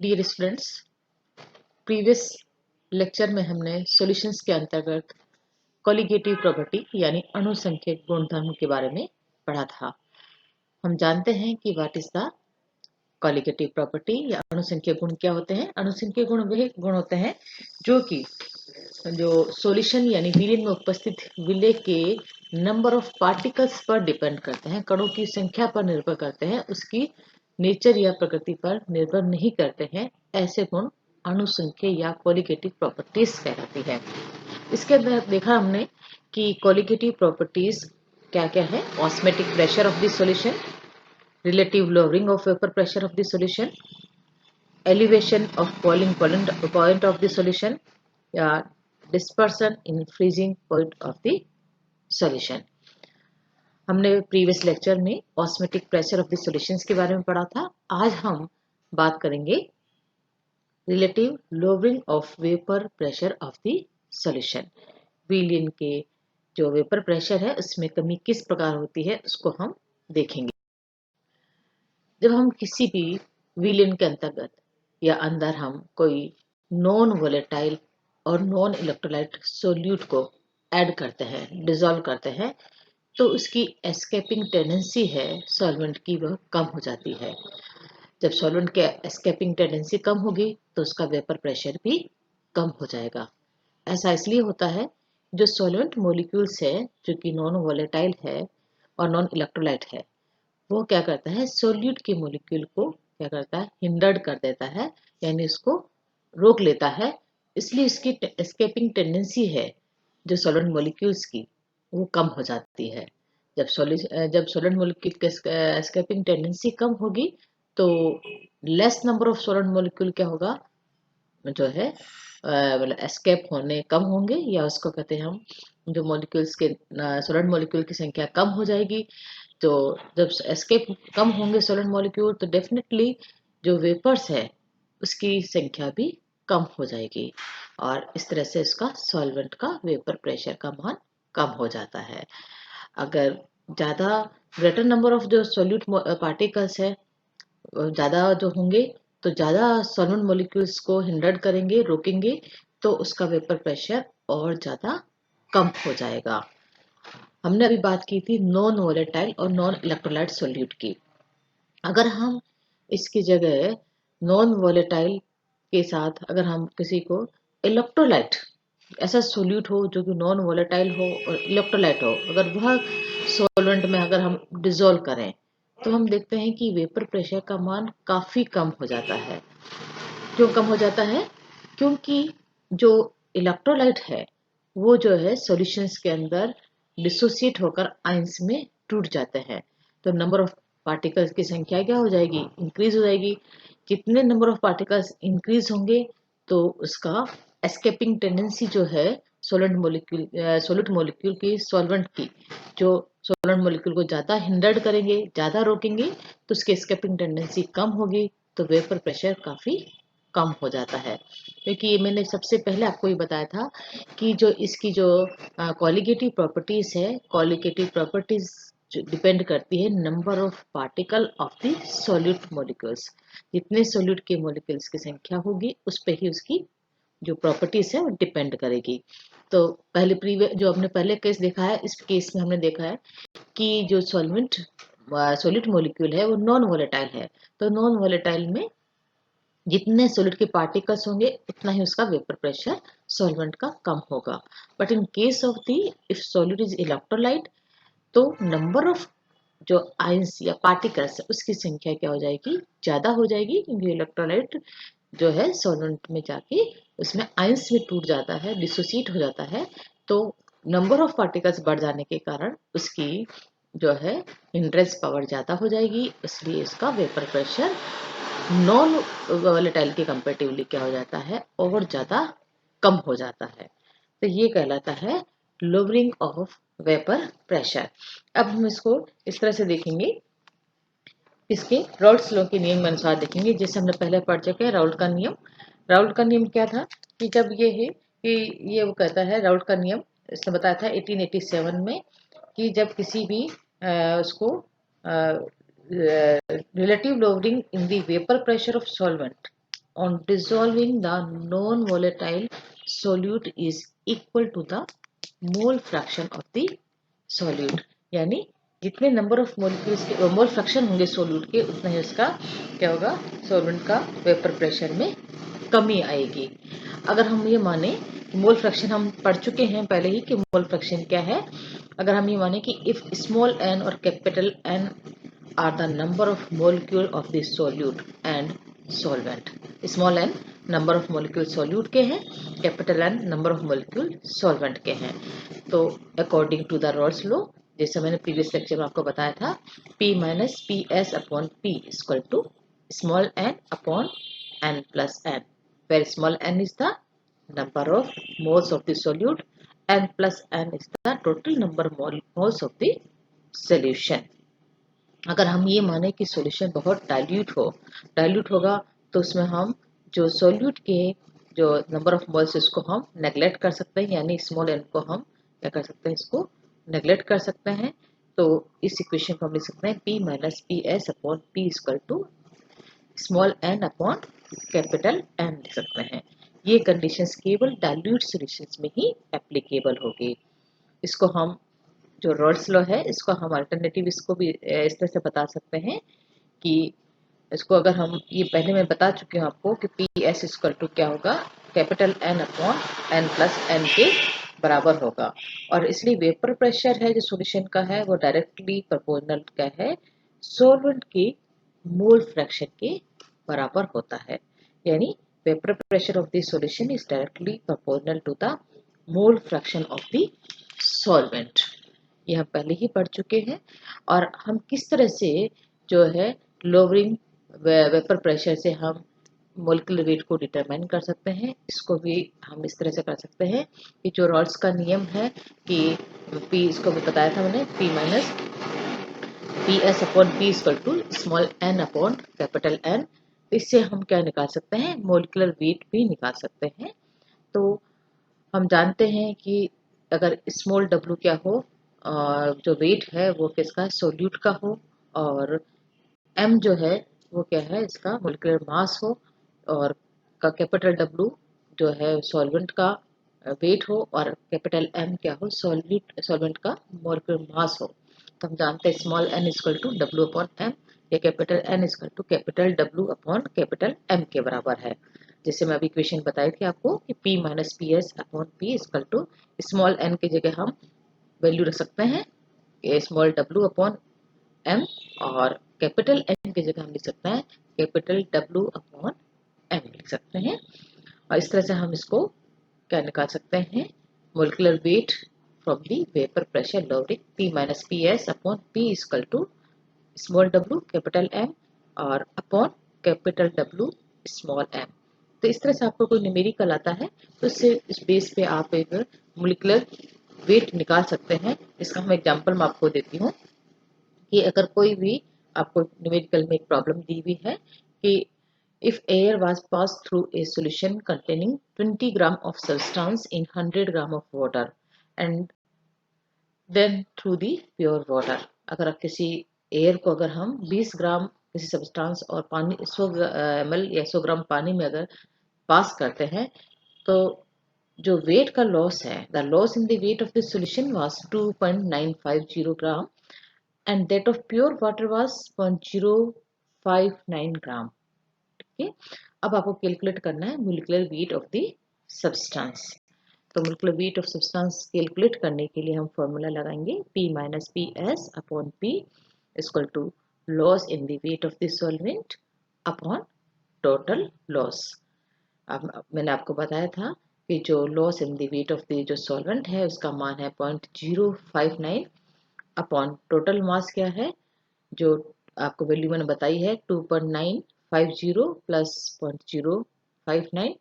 Dear students, previous lecture में हमने solutions के अंतर्गत कॉलिगेटिव प्रॉपर्टी यानी अणुसंख्यक गुणधर्म के बारे में पढ़ा था। हम जानते हैं कि what is the colligative property या अणुसंख्यक गुण क्या होते हैं। अणुसंख्यक गुण वे गुण होते हैं जो सॉल्यूशन यानी विलयन में उपस्थित विलेय के नंबर ऑफ पार्टिकल्स पर डिपेंड करते हैं, कणों की संख्या पर निर्भर करते हैं, उसकी नेचर या प्रकृति पर निर्भर नहीं करते हैं। ऐसे गुण अणुसंख्यक या कॉलिगेटिव प्रॉपर्टीज कहलाती है। इसके अंदर देखा हमने कि कॉलिगेटिव प्रॉपर्टीज क्या क्या है। Osmotic pressure of the solution, relative lowering of vapor pressure of the solution, elevation of boiling point of the solution या dispersion in freezing point of the solution। हमने प्रीवियस लेक्चर में osmotic pressure of the solutions के बारे में पढ़ा था। आज हम बात करेंगे relative lowering of vapour pressure of the solution. विलयन के जो वेपर प्रेशर है उसमें कमी किस प्रकार होती है उसको हम देखेंगे। जब हम किसी भी विलयन के अंतर्गत या अंदर हम कोई नॉन वोलेटाइल और नॉन इलेक्ट्रोलाइट सोल्यूट को ऐड करते हैं, डिसॉल्व करते हैं, तो उसकी एस्केपिंग टेंडेंसी है सॉल्वेंट की, वह कम हो जाती है। जब सॉल्वेंट के एस्केपिंग टेंडेंसी कम होगी तो उसका वेपर प्रेशर भी कम हो जाएगा। ऐसा इसलिए होता है, जो सॉल्वेंट मॉलिक्यूल्स है जो कि नॉन वोलेटाइल है और नॉन इलेक्ट्रोलाइट है, वो क्या करता है, सोल्यूट के मॉलिक्यूल को क्या करता है, हिंडर्ड कर देता है, यानी उसको रोक लेता है। इसलिए इसकी एस्केपिंग टेंडेंसी है जो सॉल्वेंट मॉलिक्यूल्स की, वो कम हो जाती है। जब सॉल्वेंट मॉलिक्यूल की एस्केपिंग टेंडेंसी कम होगी तो less number of solvent molecule क्या होगा, जो है मतलब एस्केप होने कम होंगे, या उसको कहते हैं हम, जो मॉलिक्यूल्स के सॉल्वेंट मॉलिक्यूल की संख्या कम हो जाएगी। तो जब एस्केप कम होंगे सॉलिड मॉलिक्यूल तो डेफिनेटली जो वेपर्स है उसकी संख्या भी कम हो जाएगी, और इस तरह से इसका सॉल्वेंट का वेपर प्रेशर का मान कम हो जाता है। अगर ज़्यादा ग्रेटर नंबर ऑफ जो सॉल्यूट पार्टिकल्स है ज़्यादा जो होंगे तो ज़्यादा सॉल्वेंट मॉलिक्यूल्स को हिंडर करेंगे, रोकेंगे, तो उसका वेपर प्रेशर और ज़्यादा कम हो जाएगा। हमने अभी बात की थी नॉन वोलेटाइल और नॉन इलेक्ट्रोलाइट सॉल्यूट की। अगर हम इसकी जगह नॉन वोलेटाइल के साथ अगर हम किसी को इलेक्ट्रोलाइट ऐसा सॉल्यूट हो जो कि नॉन वोलेटाइल हो और इलेक्ट्रोलाइट हो, अगर वह सॉल्वेंट में अगर हम डिसॉल्व करें तो हम देखते हैं कि वेपर प्रेशर का मान काफी कम हो जाता है। क्यों कम हो जाता है? क्योंकि जो इलेक्ट्रोलाइट है वो जो है सॉल्यूशंस के अंदर डिसोसिएट होकर आयंस में टूट जाते हैं, तो नंबर ऑफ पार्टिकल्स की संख्या क्या हो जाएगी, इंक्रीज हो जाएगी। जितने नंबर ऑफ पार्टिकल्स इंक्रीज होंगे तो उसका एस्केपिंग टेंडेंसी जो है सॉल्वेंट मॉलिक्यूल की सॉल्वेंट की, जो सॉल्वेंट मॉलिक्यूल को ज्यादा हिंडर्ड करेंगे, ज्यादा रोकेंगे, तो उसकी एस्केपिंग टेंडेंसी कम होगी, तो वेपर प्रेशर काफी कम हो जाता है। क्योंकि मैंने सबसे पहले आपको ये बताया था कि जो इसकी जो कॉलिगेटिव प्रॉपर्टीज है, कॉलिगेटिव प्रॉपर्टीज डिपेंड करती है number of particle of the solute molecules. जितने सॉल्यूट के मॉलिक्यूल्स की संख्या होगी उस पे ही उसकी जो प्रॉपर्टीज है वो डिपेंड करेगी। तो पहले प्रीवियस जो हमने पहले केस देखा है, इस केस में हमने देखा है कि जो सॉल्यूट मॉलिक्यूल है वो नॉन वोलेटाइल है, तो नॉन वोलेटाइल में जितने सॉलिड के पार्टिकल्स होंगे उतना ही उसका वेपर प्रेशर सॉल्वेंट का कम होगा। But in case of the if solid is electrolyte, तो नंबर ऑफ जो आयंस या पार्टिकल्स उसकी संख्या क्या हो जाएगी, ज्यादा हो जाएगी, क्योंकि इलेक्ट्रोलाइट जो है सॉल्वेंट में जाके उसमें आयंस में टूट जाता है, डिसोसिएट हो जाता है, तो नंबर ऑफ पार्टिकल्स बढ़ जाने के कारण उसकी जो है हिंड्रेंस पावर ज्यादा हो जाएगी, इसलिए इसका वेपर प्रेशर नॉन वोलेटाइल के कंपेरेटिवली क्या हो जाता है, और ज्यादा कम हो जाता है। तो ये कहलाता है लोअरिंग ऑफ वेपर प्रेशर। अब हम इसको इस तरह से देखेंगे, इसके राउल्ट्स लॉ के नियम अनुसार देखेंगे, जैसे हमने पहले पढ़ चुके हैं। राउल्ट का नियम, राउल्ट का नियम क्या था कि जब ये है कि ये वो कहता है, राउल्ट का नियम इसने बताया था 1887 में, कि जब किसी भी उसको relative lowering in the vapour pressure of solvent, on dissolving the non-volatile solute is equal to the mole fraction of the solute। यानी जितने नंबर ऑफ मोलिक्यूल्स के मोल फ्रैक्शन होंगे सोल्यूट के, उतना ही उसका क्या होगा, सॉल्वेंट का वेपर प्रेशर में कमी आएगी। अगर हम ये माने, मोल फ्रैक्शन हम पढ़ चुके हैं पहले ही कि मोल फ्रैक्शन क्या है। अगर हम ये माने कि इफ स्मॉल एन और capital N are the number of molecule of the solute and solvent। Small N number of molecule solute के हैं, capital N number of molecule solvent के हैं। तो according to the Raoult's law, जैसे मैंने previous lecture में आपको बताया था, P minus P S upon P equal to small N upon N plus N, where small N is the number of moles of the solute, n plus n is the total number of moles of the solution। अगर हम ये माने कि solution बहुत dilute होगा, तो उसमें हम जो सॉल्यूट के जो नंबर ऑफ मोल्स इसको हम नेग्लेक्ट कर सकते हैं, यानी स्मॉल एन को हम क्या कर सकते हैं, इसको नेग्लेक्ट कर सकते हैं। तो इस इक्वेशन को हम लिख सकते हैं P minus P S upon P equal to small N upon capital N लिख सकते हैं। ये कंडीशंस केवल डाइल्यूट सॉल्यूशंस में ही एप्लीकेबल होगी। इसको हम जो रॉल्स लॉ है, इसको हम अल्टरनेटिव इसको भी इस तरह से बता सकते हैं कि इसको अगर हम, ये पहले मैं बता चुकी हूँ आपको कि पी एस इक्वल टू क्या होगा, capital N upon N plus N के बराबर होगा। और इसलिए वेपर प्रेशर है जो सॉल्यूशन का है, वो डायरेक्टली प्रोपोर्शनल क्या है, सॉल्वेंट की मोल फ्रैक्शन के बराबर होता है। यानी vapour pressure of the solution is directly proportional to the mole fraction of the solvent. ये हम पहले ही पढ़ चुके हैं। और हम किस तरह से जो है लोअरिंग वेपर प्रेशर से हम मोलिकुलर वेट को डिटरमाइन कर सकते हैं, इसको भी हम इस तरह से कर सकते हैं कि जो रॉल्स का नियम है कि P, इसको भी बताया था मैंने, P minus P S upon P equal to small N upon capital N. इससे हम क्या निकाल सकते हैं, मोलिकुलर वेट भी निकाल सकते हैं। तो हम जानते हैं कि अगर स्मॉल डब्ल्यू क्या हो, जो वेट है वो किसका, सोल्यूट का हो, और एम जो है वो क्या है, इसका मोलिकुलर मास हो, और का कैपिटल डब्ल्यू जो है सॉल्वेंट का वेट हो, और कैपिटल एम क्या हो, सॉल्वेंट का मोलिकुलर मास हो। तो हम जानते हैं small N equal to W upon M, या capital N equal to capital W upon capital M के बराबर है। जैसे मैं अभी इक्वेशन बताई थी आपको कि P minus P S upon P equal to small N की जगह हम वैल्यू रख सकते हैं स्मॉल डब्ल्यू अपॉन एम, और कैपिटल एन की जगह हम लिख सकते हैं कैपिटल डब्ल्यू अपॉन एम लिख सकते हैं। और इस तरह से हम इसको क्या निकाल सकते हैं, molecular weight from the vapour pressure lowering P minus P S upon P equal to small W capital M और upon capital W small M. तो इस तरह से आपको कोई न्यूमेरिकल आता है तो इससे इस बेस पे आप एक मोलिकुलर वेट निकाल सकते हैं। इसका हम एग्जांपल मैं आपको देती हूँ कि अगर कोई भी आपको न्यूमेरिकल में एक प्रॉब्लम दी हुई है कि if air was passed through a solution containing 20 gram of substance in 100 gram of water and then through the pure water। अगर आप किसी एयर को अगर हम 20 ग्राम किसी सब्सटेंस और पानी 100 ml या 100 ग्राम पानी में अगर पास करते हैं, तो जो वेट का लॉस है, the loss in the weight of the solution was 2.950 gram and that of pure water was 0.059 gram. ठीक है, अब आपको कैलकुलेट करना है molecular weight of the substance. तो molecular weight of substance calculate करने के लिए हम फॉर्मूला लगाएंगे P minus P S upon P equal to loss in the weight of the solvent upon total loss. अब मैंने आपको बताया था कि जो loss in the weight of the जो सॉल्वेंट है उसका मान है 0.059 अपॉन टोटल मास क्या है, जो आपको वैल्यू मैंने बताई है 2.950 प्लस 0.059।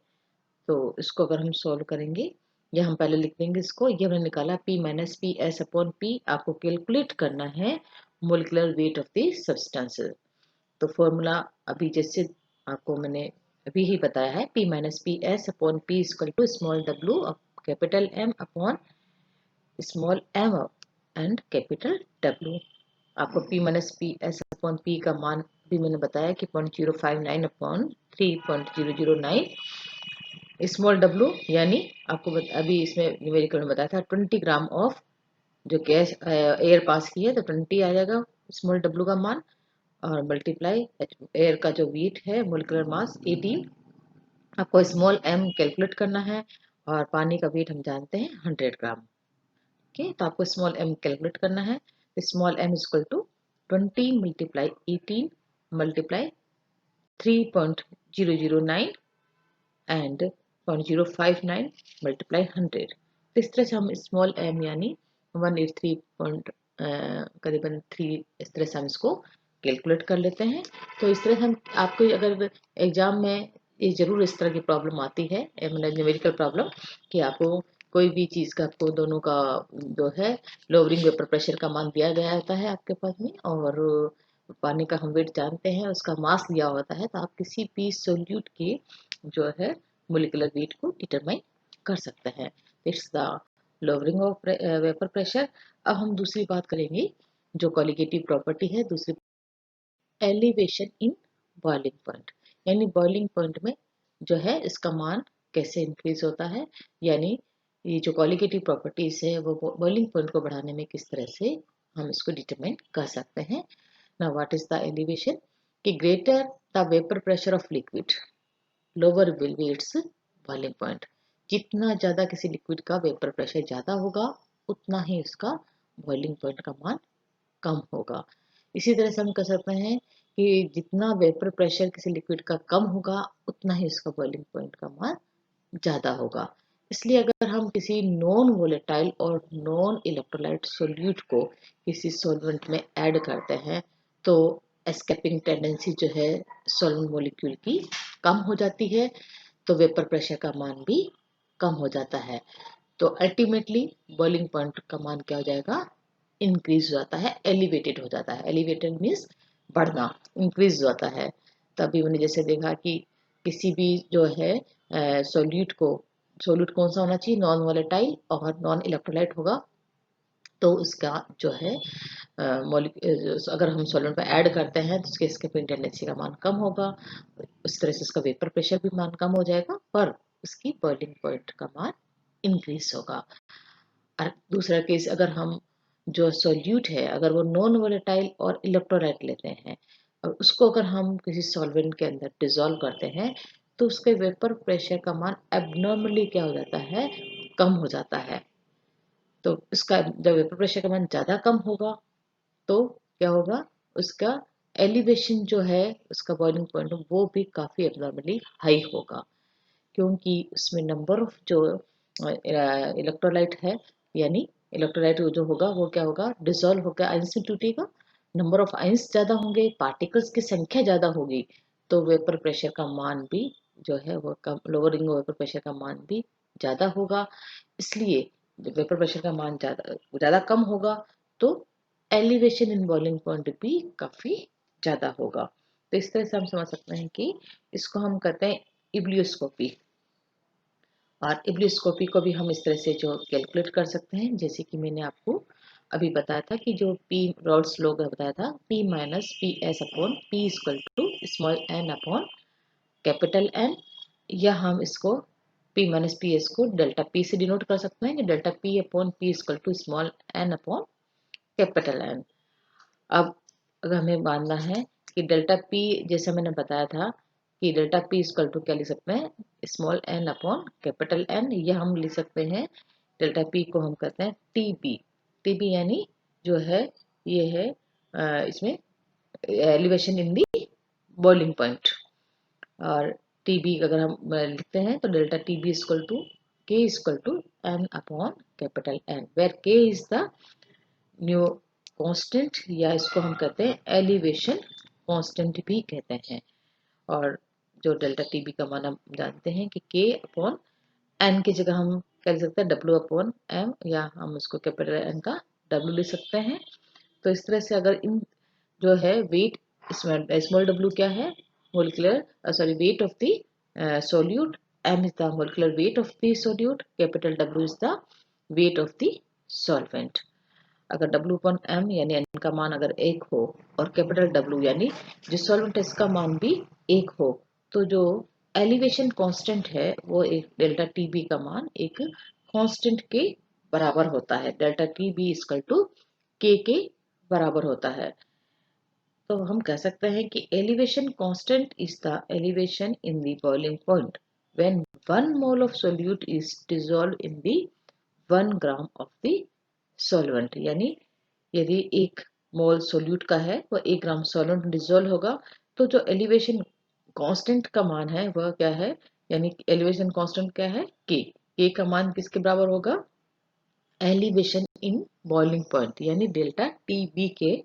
तो इसको अगर हम सॉल्व करेंगे, या हम पहले लिख देंगे इसको, ये हमने निकाला P minus P S upon P. आपको कैलकुलेट करना है molecular weight of the substances. तो फॉर्मूला अभी जैसे आपको मैंने अभी ही बताया है P minus P S upon P equal to small W capital M upon small m and capital W। आपको P minus P S upon P का मान भी मैंने बताया कि 0.059 अपॉन 3.009 स्मॉल डब्लू यानी आपको अभी इसमें न्यूमेरिकल में बताया था 20 ग्राम ऑफ जो गैस एयर पास की है तो 20 आ जाएगा स्मॉल डब्लू का मान और मल्टीप्लाई एयर का जो वेट है मोलिकुलर मास 18। आपको स्मॉल m कैलकुलेट करना है और पानी का वेट हम जानते हैं 100 ग्राम। ओके, तो आपको स्मॉल m कैलकुलेट करना है। Small m equal to 20 multiply 18 multiply 3.009 and 0.059 multiply 100। तो इस तरह से हम स्मॉल m यानी 183 करीबन 3 इस तरह से हम इसको कैलकुलेट कर लेते हैं। तो इस तरह से हम आपको अगर एग्जाम में ये जरूर इस तरह की प्रॉब्लम आती है मतलब न्यूमेरिकल प्रॉब्लम कि आपको कोई भी चीज़ का आपको दोनों का जो है लोअरिंग वेपर प्रेशर का मान दिया गया होता है आपके पास में और पानी का हम वेट जानते हैं उसका मास दिया होता है तो आप किसी भी सोल्यूट के जो है मोलिकुलर वेट को डिटरमाइन कर सकते हैं। It's the lowering of vapour pressure. अब हम दूसरी बात करेंगे जो कॉलिगेटिव प्रॉपर्टी है दूसरी एलिवेशन इन बॉइलिंग पॉइंट यानी बॉइलिंग पॉइंट में जो है इसका मान कैसे इंक्रीज होता है यानी ये जो कॉलिगेटिव प्रॉपर्टीज है वो बॉइलिंग पॉइंट को बढ़ाने में किस तरह से हम इसको डिटरमाइन कर सकते हैं। Now what is the elevation कि greater the vapour pressure of liquid lower will be its boiling point. जितना ज्यादा किसी लिक्विड का वेपर प्रेशर ज्यादा होगा उतना ही उसका बॉइलिंग पॉइंट का मान कम होगा। इसी तरह से हम कह सकते हैं कि जितना वेपर प्रेशर किसी लिक्विड का कम होगा उतना ही उसका बॉइलिंग पॉइंट का मान ज़्यादा होगा। इसलिए अगर हम किसी नॉन वोलेटाइल और नॉन इलेक्ट्रोलाइट सोल्यूट को किसी सॉल्वेंट में ऐड करते हैं तो एस्केपिंग टेंडेंसी जो है सॉल्वेंट मॉलिक्यूल की कम हो जाती है तो वेपर प्रेशर का मान भी कम हो जाता है। तो अल्टीमेटली बॉइलिंग पॉइंट का मान क्या हो जाएगा इंक्रीज हो जाता है एलिवेटेड हो जाता है। एलिवेटेड मीन्स बढ़ना इंक्रीज हो जाता है। तभी मैंने जैसे देखा कि किसी भी जो है सोल्यूट को सोल्यूट कौन सा होना चाहिए नॉन वोलेटाइल और नॉन इलेक्ट्रोलाइट होगा तो उसका जो है अगर हम सॉल्वेंट में ऐड करते हैं तो उसके स्केपिंग टेंडेंसी का मान कम होगा उस तरह से उसका वेपर प्रेशर भी मान कम हो जाएगा पर उसकी बॉइलिंग पॉइंट का मान इंक्रीज होगा। और दूसरा केस अगर हम जो सोल्यूट है अगर वो नॉन वोलेटाइल और इलेक्ट्रोलाइट लेते हैं और उसको अगर हम किसी सॉल्वेंट के अंदर डिसॉल्व करते हैं तो उसके वेपर प्रेशर का मान एबनॉर्मली क्या हो जाता है कम हो जाता है। तो इसका जब वेपर प्रेशर का मान ज़्यादा कम होगा तो क्या होगा उसका एलिवेशन जो है उसका बॉइलिंग पॉइंट वो भी काफ़ी एबनॉर्मली हाई होगा क्योंकि उसमें नंबर ऑफ जो इलेक्ट्रोलाइट है यानी इलेक्ट्रोलाइट जो होगा वो क्या होगा डिसॉल्व होकर आयंस में टूटेगा। नंबर ऑफ आयंस ज़्यादा होंगे पार्टिकल्स की संख्या ज़्यादा होगी तो वेपर प्रेशर का मान भी जो है वो कम लोअरिंग वेपर प्रेशर का मान भी ज़्यादा होगा। इसलिए जब वेपर प्रेशर का मान ज़्यादा कम होगा तो एलिवेशन इन बॉइलिंग पॉइंट भी काफ़ी ज़्यादा होगा। तो इस तरह से हम समझ सकते हैं कि इसको हम कहते हैं इब्लियोस्कोपी। और इब्लियोस्कोपी को भी हम इस तरह से जो कैलकुलेट कर सकते हैं जैसे कि मैंने आपको अभी बताया था कि जो पी रॉड्स लोग बताया था P minus P S upon P equal to small N upon capital N या हम इसको पी माइनस पी एस को डेल्टा पी से डिनोट कर सकते हैं कि delta P upon P equal to small N upon capital N. अब अगर हमें मानना है कि डेल्टा पी जैसा मैंने बताया था कि डेल्टा पी इक्वल टू क्या लिख सकते हैं small N upon capital N या हम लिख सकते हैं डेल्टा पी को हम कहते हैं टी बी यानी जो है ये है इसमें elevation in the boiling point. और टी बी अगर हम लिखते हैं तो delta T B equal to K equal to N upon capital N where K is the new constant या इसको हम कहते हैं एलिवेशन कांस्टेंट भी कहते हैं। और जो डेल्टा टी बी का मान हम जानते हैं कि के अपॉन एन की जगह हम कह सकते हैं डब्ल्यू अपॉन एम या हम उसको कैपिटल एन का डब्ल्यू लिख सकते हैं। तो इस तरह से अगर इन जो है वेट स्मॉल डब्ल्यू क्या है molecular sorry wait of the solute m is the molecular weight of the solute capital W is the weight of the solvent। अगर W/m यानी n का मान अगर 1 हो और कैपिटल W यानी जो सॉल्वेंट है इसका मान भी 1 हो, तो जो एलिवेशन कांस्टेंट है वो एक डेल्टा TB का मान एक कांस्टेंट के बराबर होता है। Delta TB equal to K के बराबर होता है। तो हम कह सकते हैं कि elevation constant is the elevation in the boiling point when 1 mole of solute is dissolve in the 1 gram of the solvent. यानी यदि 1 मोल सोल्यूट का है वो 1 ग्राम सॉल्वेंट डिसॉल्व होगा, तो जो एलिवेशन कांस्टेंट का मान है वह क्या है, यानी एलिवेशन कांस्टेंट क्या है, के का मान किसके बराबर होगा, एलिवेशन इन बॉइलिंग पॉइंट यानी डेल्टा TB के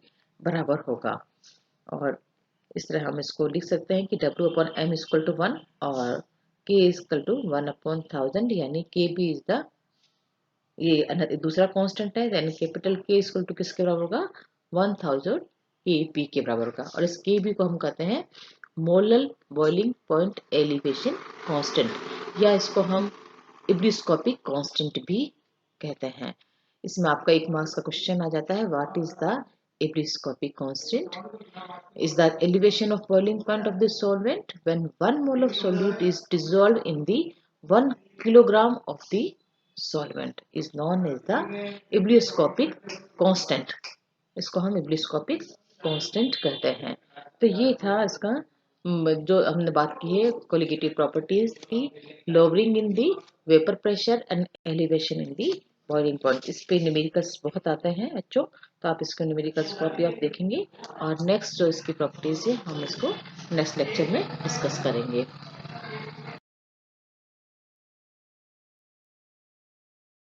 बराबर होगा। और इस तरह हम इसको लिख सकते हैं कि W/m इक्वल टू 1 और K इक्वल टू 1/1000 यानी KB इज द ये दूसरा कांस्टेंट है, यानी कैपिटल K इक्वल टू किसके बराबर होगा, 1000 KB के बराबर होगा। और इस KB को हम कहते हैं molal boiling point elevation constant, या इसको हम इब्रिस्कोपिक कांस्टेंट भी कहते हैं। इसमें आपका 1 मार्क्स का क्वेश्चन आ जाता है, what is the ebullioscopic constant? Is the elevation of boiling point of the solvent when 1 mole of solute is dissolved in the 1 kilogram of the solvent is known as the eblioscopic constant। इसको हम eblioscopic constant कहते हैं। तो ये था इसका जो हमने बात की है कोलिगेटिव प्रॉपर्टीज की, lowering in the vapour pressure and elevation in the boiling point. इस पे न्यूमेरिकल्स बहुत आते हैं बच्चों, तो आप इसको न्यूमेरिकल्स को भी आप देखेंगे और नेक्स्ट जो इसकी प्रॉपर्टीज है हम इसको नेक्स्ट लेक्चर में डिस्कस करेंगे।